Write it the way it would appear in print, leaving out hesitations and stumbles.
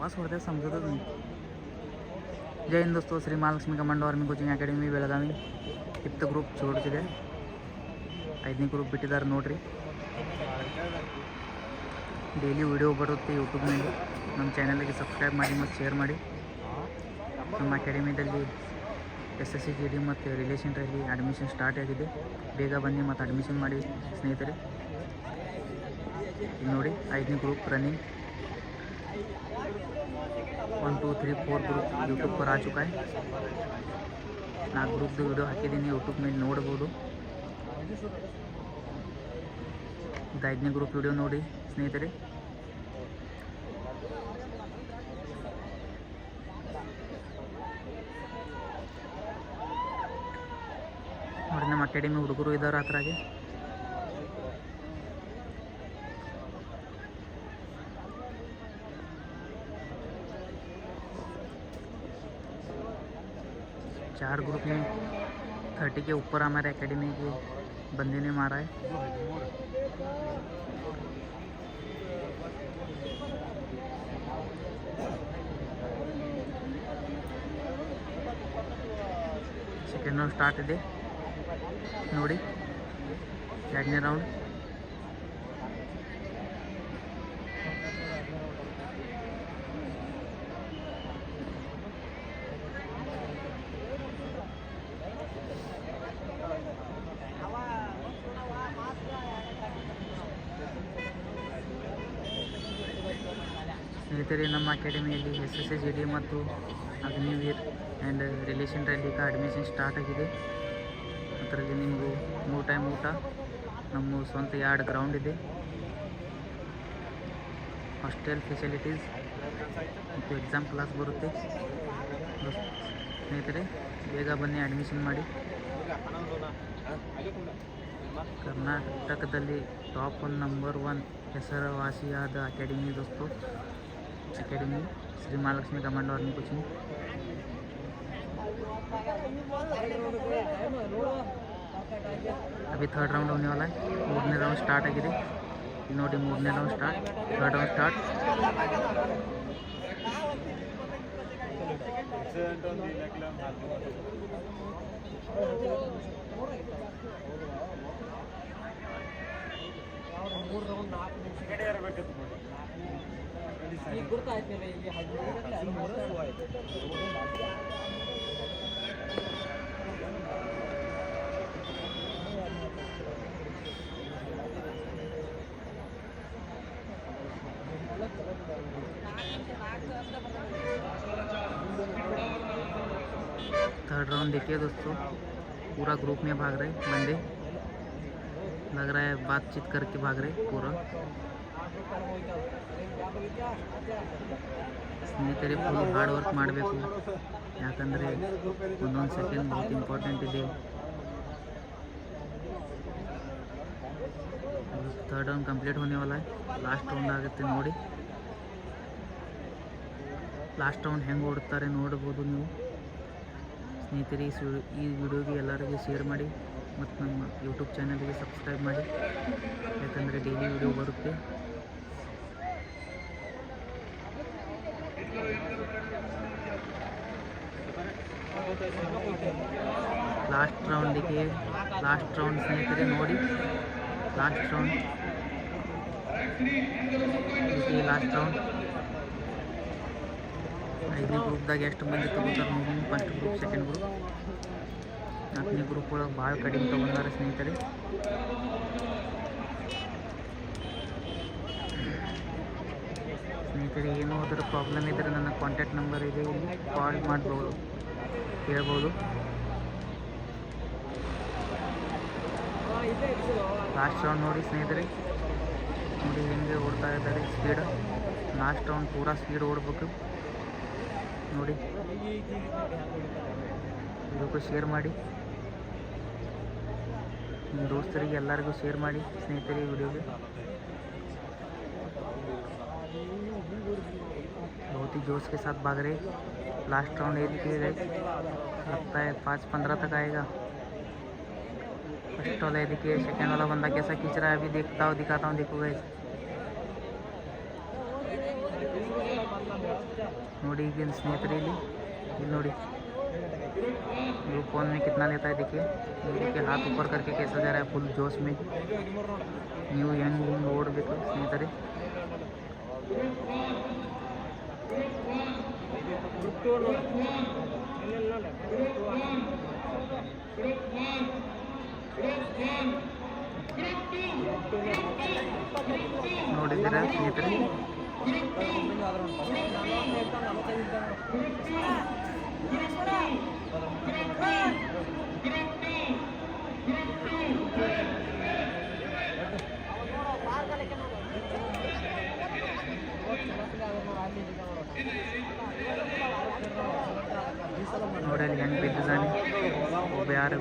वास होते समजतच नाही. जय हिंद दोस्तों, Shri Mahalakshmi commando army coaching academy Belagavi 5th group ಚೋಡ್ತಿದೆ. 5ನೇ ಗ್ರೂಪ್ ಬಿಟ್ಟಿದ್ದಾರೆ ನೋಡ್ರಿ. ಡೈಲಿ ವಿಡಿಯೋ ಬರುತ್ತೆ ಯೂಟ್ಯೂಬ್ನಲ್ಲಿ. ನಮ್ಮ ಚಾನಲ್ಗೆ ಸಬ್ಸ್ಕ್ರೈಬ್ ಮಾಡಿ ಮತ್ತು ಶೇರ್ ಮಾಡಿ. ನಮ್ಮ ಅಕಾಡೆಮಿದಲ್ಲಿ SSC GD ಮತ್ತು ರಿಲೇಷನ್ ರೈಲಿ ಅಡ್ಮಿಷನ್ ಸ್ಟಾರ್ಟ್ ಆಗಿದೆ. ಬೇಗ ಬನ್ನಿ ಮತ್ತು ಅಡ್ಮಿಷನ್ ಮಾಡಿ ಸ್ನೇಹಿತರೆ. ಈಗ ನೋಡಿ 5ನೇ ಗ್ರೂಪ್ रनिंग 1 2 3 4 ग्रुप यूट्यूब पर आ चुका है. 4 ग्रुप वीडियो ಹಾಕಿದ್ದೀನಿ ಯೂಟ್ಯೂಬ್ ಮೇಲೆ ನೋಡಬಹುದು. 5ನೇ ಗ್ರೂಪ್ ವಿಡಿಯೋ ನೋಡಿ ಸ್ನೇಹಿತರೆ. ನೋಡಿ ನಮ್ಮ ಅಕಾಡೆಮಿ ಹುಡುಗರು ಇದ್ದಾರೆ ಹತ್ರಾಗೆ. चार ग्रुप में 30 के ऊपर हमारे एकेडमी के बंदे ने मारा है. सेकेंड राउंड स्टार्ट ಇದೆ ನೋಡಿ. 2ನೇ ರೌಂಡ್ ಸ್ನೇಹಿತರೆ, ನಮ್ಮ ಅಕಾಡೆಮಿಯಲ್ಲಿ SSC GD ಮತ್ತು Agniveer and relation rally admission start ಆಗಿದೆ. ಅದರಲ್ಲಿ ನಿಮಗೂ 3 ಟೈಮ್ ಊಟ, ನಮ್ಮ ಸ್ವಂತ 2 ಗ್ರೌಂಡ್ ಇದೆ, ಹಾಸ್ಟೆಲ್ ಫೆಸಿಲಿಟೀಸ್ ಮತ್ತು ಎಕ್ಸಾಮ್ ಕ್ಲಾಸ್ ಬರುತ್ತೆ. ಸ್ನೇಹಿತರೆ, ಬೇಗ ಬನ್ನಿ ಅಡ್ಮಿಷನ್ ಮಾಡಿ. ಕರ್ನಾಟಕದಲ್ಲಿ ಟಾಪ್ 1 ನಂಬರ್ 1 ಹೆಸರುವಾಸಿಯಾದ ಅಕಾಡೆಮಿ दोस्तों, academy Shri Mahalakshmi commando army coaching. अभी 3rd राउंड होने वाला है. 3ನೇ राउंड स्टार्ट आಗಿದೆ ನೋಡಿ. 3ನೇ round start, 3rd round start. ಈಗ ಗುರ್ತಾಯ್ತಿಲ್ಲ ಇಲ್ಲಿ 3rd राउंड देखिए दोस्तों, पूरा ग्रुप में भाग रहे बंदे. लग रहा है बातचीत करके भाग रहे पूरा. ಸ್ನೇಹಿತರೆ, ಫುಲ್ ಹಾರ್ಡ್ ವರ್ಕ್ ಮಾಡಬೇಕು, ಯಾಕಂದರೆ ಒಂದೊಂದು ಸೆಕೆಂಡ್ बहुत ಇಂಪಾರ್ಟೆಂಟ್ ಇದೆ. 3rd राउंड ಕಂಪ್ಲೀಟ್ होने वाला है. ಲಾಸ್ಟ್ ರೌಂಡ್ ಆಗುತ್ತೆ ನೋಡಿ. ಲಾಸ್ಟ್ ರೌಂಡ್ ಹೆಂಗೆ ಓಡ್ತಾರೆ ನೋಡ್ಬೋದು ನೀವು ಸ್ನೇಹಿತರೆ. ಈ ವಿಡಿಯೋಗೆ ಎಲ್ಲರಿಗೂ ಶೇರ್ ಮಾಡಿ ಮತ್ತು ನಮ್ಮ ಯೂಟ್ಯೂಬ್ ಚಾನಲ್ಗೆ ಸಬ್ಸ್ಕ್ರೈಬ್ ಮಾಡಿ, ಯಾಕಂದರೆ ಡೈಲಿ ವಿಡಿಯೋ ಬರುತ್ತೆ. ಲಾಸ್ಟ್ ರೌಂಡಿಗೆ ಲಾಸ್ಟ್ ರೌಂಡ್ ಸ್ನೇಹಿತರೆ ನೋಡಿ. ಲಾಸ್ಟ್ ರೌಂಡ್ ಲಾಸ್ಟ್ ರೌಂಡ್ 5ನೇ ಗ್ರೂಪ್ದಾಗ ಎಷ್ಟು ಮಂದಿ ತಗೋತಾರೆ ನೋಡಿ. 1st ಗ್ರೂಪ್, 2nd ಗ್ರೂಪ್, 4ನೇ ಗ್ರೂಪ್ ಒಳಗೆ ಭಾಳ ಕಡಿಮೆ ತೊಗೊಂಡಾರೆ ಸ್ನೇಹಿತರೆ. ಸ್ನೇಹಿತರೆ, ಏನೋ ಅದರ ಪ್ರಾಬ್ಲಮ್ ಇದ್ದರೆ ನನ್ನ ಕಾಂಟ್ಯಾಕ್ಟ್ ನಂಬರ್ ಇದೆ, ಇಲ್ಲಿ ಕಾಲ್ ಮಾಡ್ಬೋದು, ಹೇಳ್ಬೋದು. ಲಾಸ್ಟ್ ರೌಂಡ್ ನೋಡಿ ಸ್ನೇಹಿತರೆ, ನೋಡಿ ಹೆಂಗೆ ಓಡ್ತಾ ಇದ್ದಾರೆ ಸ್ಪೀಡ್. ಲಾಸ್ಟ್ ರೌಂಡ್ ಪೂರಾ ಸ್ಪೀಡ್ ಓಡಬೇಕು ನೋಡಿ. ಇದಕ್ಕೂ ಶೇರ್ ಮಾಡಿ, ನಿಮ್ಮ ದೋಸ್ತರಿಗೆ ಎಲ್ಲರಿಗೂ ಶೇರ್ ಮಾಡಿ ಸ್ನೇಹಿತರೆ ವಿಡಿಯೋಗೆ. बहुत ही जोश के साथ भाग रहे. लास्ट राउंड ये दिखे गए, लगता है 5-15 तक आएगा. फर्स्ट वाला ये देखिए, सेकेंड वाला बंदा कैसा खींच रहा है अभी दिखाता हूँ, देखो गाइस. ನೋಡಿ ಈಗಿನ ಸ್ನೇಹಿತರೆ ಇಲ್ಲಿ ನೋಡಿ वो फोन में कितना लेता है देखिए। ये देखिए हाथ ऊपर करके कैसा जा रहा है फुल जोश में। न्यू यंग ಓಡಬೇಕು ಸ್ನೇಹಿತರೆ। ನೋಡಿದ್ದೀರಾ ಸ್ನೇಹಿತರೆ? ನೋಡಿ ಅಲ್ಲಿ ಹೆಂಗೆ ಬಿದ್ದಿದ್ದಾನೆ ಒಬ್ಬ ಯಾರು